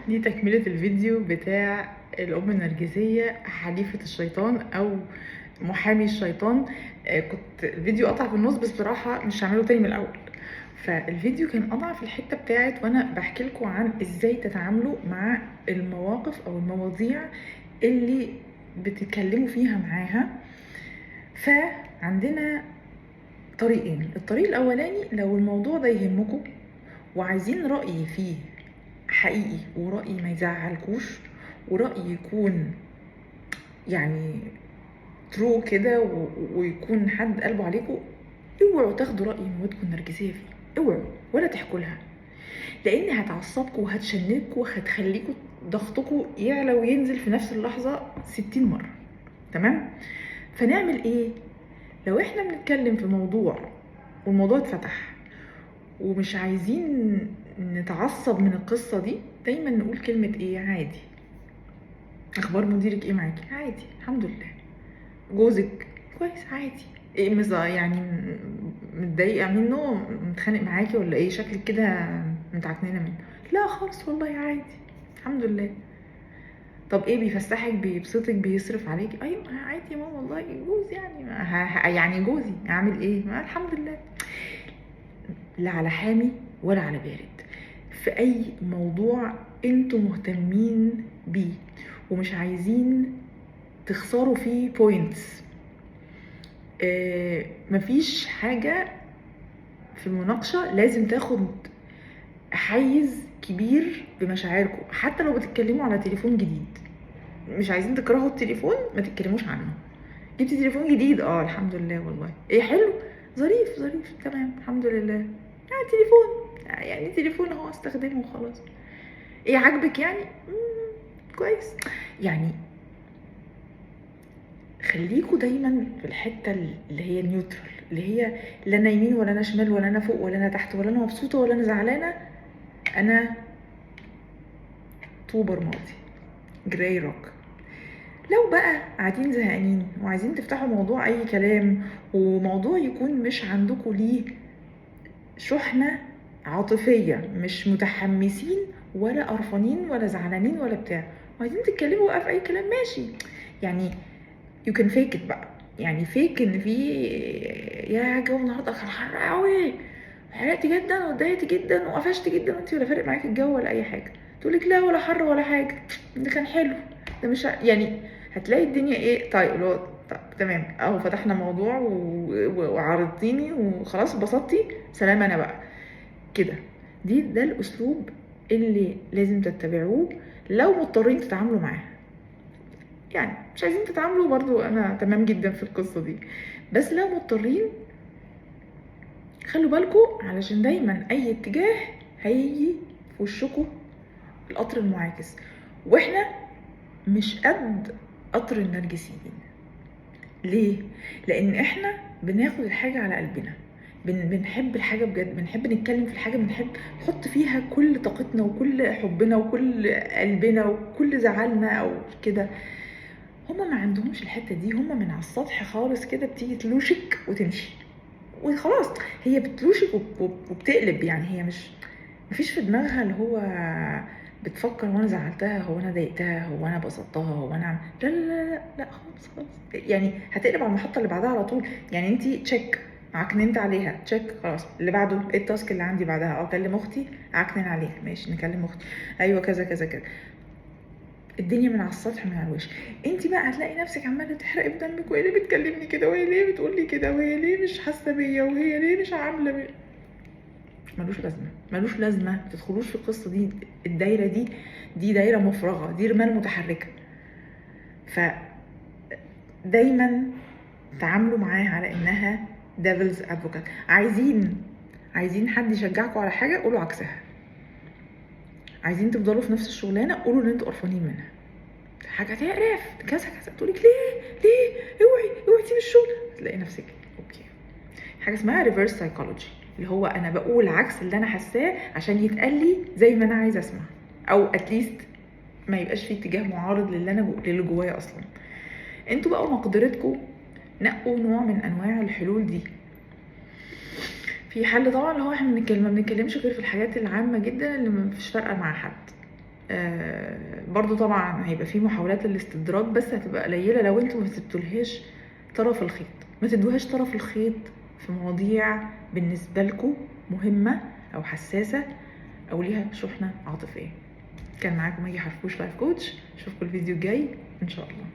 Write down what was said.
دي تكملة الفيديو بتاع الأم النرجسية حليفة الشيطان أو محامي الشيطان. كنت الفيديو قطع في النص، بس بصراحة مش هعمله تاني من الأول. فالفيديو كان قطع في الحتة بتاعت وأنا بحكي لكم عن إزاي تتعاملوا مع المواقف أو المواضيع اللي بتتكلموا فيها معاها. فعندنا طريقين. الطريق الأولاني، لو الموضوع ده يهمكم وعايزين رأي فيه حقيقي ورأي ما يزعلكوش ورأي يكون يعني ترو كده ويكون حد قلبه عليكم، اوعوا تاخدوا رأي موتكم النرجسية فيه، اوعوا ولا تحكوا لها، لان هتعصبكم وهتشنجكم وهتخليكم ضغطكم يعلى وينزل في نفس اللحظة 60 مرة. تمام؟ فنعمل ايه لو احنا بنتكلم في موضوع والموضوع اتفتح ومش عايزين نتعصب من القصة دي؟ دايما نقول كلمة ايه؟ عادي. اخبار مديرك ايه معاكي؟ عادي الحمد لله. جوزك كويس؟ عادي. ايه يعني متضايقه منه؟ متخانق معاكي ولا ايه؟ شكلك كده متعكننه منه. لا خالص والله عادي الحمد لله. طب ايه بيفسحك بيبسطك بيصرف عليكي؟ ايوه عادي يا ماما والله جوزي يعني جوزي اعمل ايه؟ الحمد لله. لا على حامي ولا على بارد. في اي موضوع انتوا مهتمين بيه ومش عايزين تخسروا فيه بوينتس، مفيش حاجة في المناقشة لازم تاخد حيز كبير بمشاعركم. حتى لو بتتكلموا على تليفون جديد، مش عايزين تكرهوا التليفون، ما تتكلموش عنه. جبتي تليفون جديد؟ الحمد لله والله. ايه حلو؟ ظريف ظريف تمام الحمد لله. تليفون يعني تليفون اهو استخدمه وخلاص. ايه عاجبك يعني؟ كويس. يعني خليكوا دايما في الحته اللي هي نيوترال، اللي هي لا انا يمين ولا انا شمال ولا انا فوق ولا انا تحت ولا انا مبسوطه ولا انا زعلانه. انا طوبر ماضي، جراي روك. لو بقى قاعدين زهقانين وعايزين تفتحوا موضوع اي كلام، وموضوع يكون مش عندكوا ليه شحنه عاطفيه، مش متحمسين ولا قرفانين ولا زعلانين ولا بتاع، وعايزين تتكلموا بقى في اي كلام، ماشي. يعني you can fake it بقى. يعني فيك ان في يا جو النهارده كان حر قوي، حرقت جدا واتضايقت جدا وقفشت جدا، وانت ولا فارق معاكي الجو ولا اي حاجه. تقولك لا ولا حر ولا حاجه، ده كان حلو، ده مش يعني هتلاقي الدنيا ايه؟ طيب لو طب تمام اهو فتحنا موضوع وعرضتيني وخلاص اتبسطتي، سلام انا بقى كده. ده الاسلوب اللي لازم تتبعوه لو مضطرين تتعاملوا معاه. يعني مش عايزين تتعاملوا برضو انا تمام جدا في القصة دي، بس لو مضطرين خلوا بالكم، علشان دايما اي اتجاه هيجي في وشكم القطر المعاكس، واحنا مش قد قطر النرجسيين. ليه؟ لان احنا بناخد الحاجة على قلبنا، بنحب الحاجة بجد، بنحب نتكلم في الحاجة، بنحب نحط فيها كل طاقتنا وكل حبنا وكل قلبنا وكل زعلنا او كده. هما ما عندهمش الحته دي، هما من على السطح خالص كده بتيجي تلوشك وتمشي وخلاص. هي بتلوشك وبتقلب، يعني هي مفيش في دماغها اللي هو بتفكر هو انا زعلتها، هو انا ضايقتها، هو انا بسطتها، هو انا لا لا لا لا, لا خالص خالص. يعني هتقلب على المحطه اللي بعدها على طول. يعني انت تشيك عكننت عليها، تشيك خلاص اللي بعده ايه التاسك اللي عندي بعدها؟ اكلم اختي عكنن عليها، ماشي نكلم اختي، ايوه كذا كذا كذا. الدنيا من على السطح من على الوش. انت بقى هتلاقي نفسك عماله تحرقي في دمك، وهي ليه بتكلمني كده، وهي ليه بتقول لي كده، وهي ليه مش حاسه بيا، وهي ليه مش عامله بيا. ملوش لازمه، ملوش لازمه. ما تدخلوش في القصه دي. الدايره دي دايره مفرغه، دي رمال متحركه. ف دايما تعاملوا معاها على انها ديفلز ادفوكات. عايزين حد يشجعكم على حاجه، قولوا عكسها. عايزين تفضلوا في نفس الشغلانه، قولوا ان انتوا قرفانين منها. حاجه تقرف كذا كذا، تقولك ليه اوعي تسيبي الشغل، تلاقي نفسك اوكي. حاجه اسمها ريفرس سايكولوجي، اللي هو انا بقول عكس اللي انا حاساه عشان يتقال لي زي ما انا عايزه اسمع، او اتليست ما يبقاش في اتجاه معارض للي جوايا اصلا. انتوا بقى مقدرتكم نقوا نوع من انواع الحلول دي. في حل طبعا اللي هو احنا ما بنتكلمش غير في الحاجات العامه جدا اللي مفيش فارقه مع حد. برضو طبعا هيبقى في محاولات للاستدراج، بس هتبقى قليله لو انتوا ما سبتولهاش طرف الخيط. ما تدوهاش طرف الخيط في مواضيع بالنسبه لكم مهمه او حساسه او ليها شحنه عاطفيه. كان معاكم ماجي حرفوش لايف كوتش، اشوفكم الفيديو الجاي ان شاء الله.